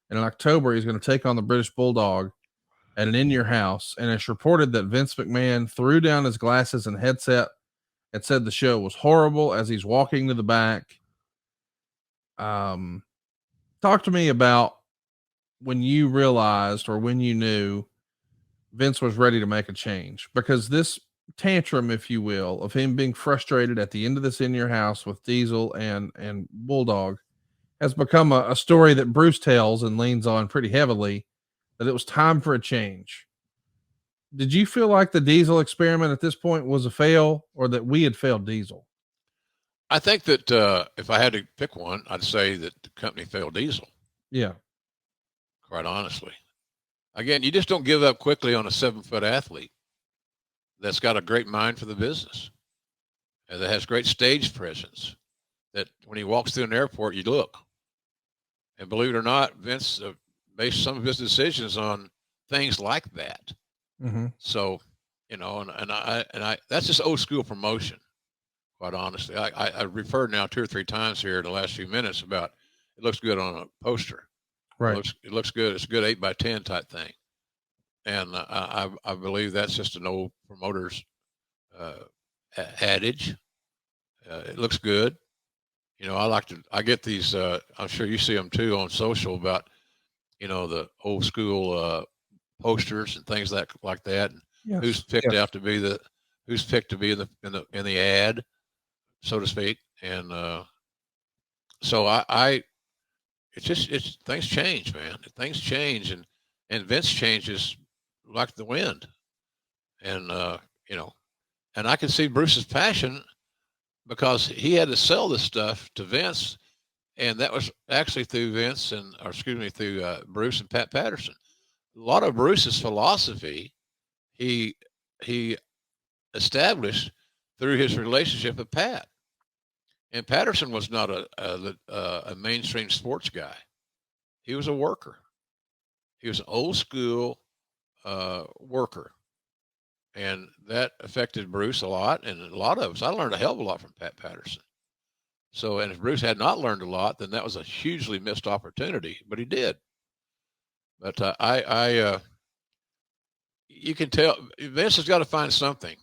And in October, he's going to take on the British Bulldog at an In Your House. And it's reported that Vince McMahon threw down his glasses and headset and said the show was horrible as he's walking to the back. Talk to me about when you realized or when you knew Vince was ready to make a change, because this tantrum, if you will, of him being frustrated at the end of this In Your House with Diesel and Bulldog has become a story that Bruce tells and leans on pretty heavily, that it was time for a change. Did you feel like the Diesel experiment at this point was a fail, or that we had failed Diesel? I think that if I had to pick one, I'd say that the company failed Diesel, Yeah. quite honestly. Again, you just don't give up quickly on a 7-foot athlete that's got a great mind for the business and that has great stage presence. That when he walks through an airport, you look. And believe it or not, Vince based some of his decisions on things like that. Mm-hmm. So, and I that's just old school promotion. Quite honestly, I referred now 2 or 3 times here in the last few minutes about it looks good on a poster. Right. It looks good. It's a good 8x10 type thing, and I believe that's just an old promoter's uh, adage. It looks good. I get these. I'm sure you see them too on social about the old school posters and things like that. And who's Yes. picked Yes. out to be the who's picked to be in the ad, so to speak. And so it's things change, man. Things change, and Vince changes like the wind, and and I can see Bruce's passion because he had to sell this stuff to Vince, and that was actually through Vince or excuse me, through Bruce and Pat Patterson. A lot of Bruce's philosophy he he established through his relationship with Pat. And Patterson was not a mainstream sports guy. He was a worker. He was an old school worker, and that affected Bruce a lot. And a lot of us, I learned a hell of a lot from Pat Patterson. So, and if Bruce had not learned a lot, then that was a hugely missed opportunity. But he did. But you can tell Vince has got to find something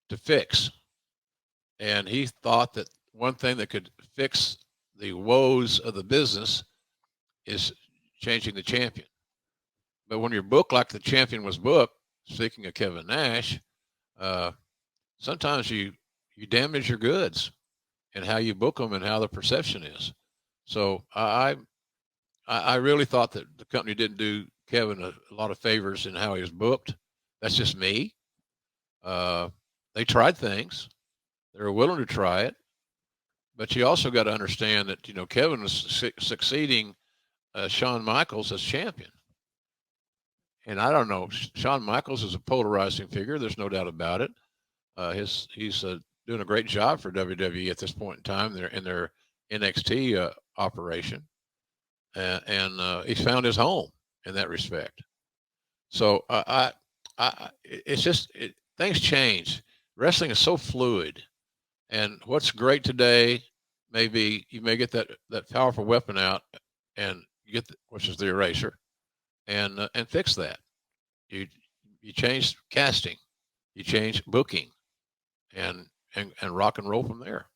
to fix, and he thought that one thing that could fix the woes of the business is changing the champion. But when you're booked like the champion was booked, speaking of Kevin Nash, uh, sometimes you damage your goods and how you book them and how the perception is. So I really thought that the company didn't do Kevin a lot of favors in how he was booked. That's just me. Uh, they tried things. They were willing to try it, but you also got to understand that Kevin was succeeding Shawn Michaels as champion. And I don't know, Shawn Michaels is a polarizing figure. There's no doubt about it. He's doing a great job for WWE at this point in time. They're in their NXT operation, and he's found his home in that respect. So it's just things change. Wrestling is so fluid, and what's great today, maybe you may get that powerful weapon out, and you get which is the eraser, and fix that. You you change casting, you change booking, and rock and roll from there.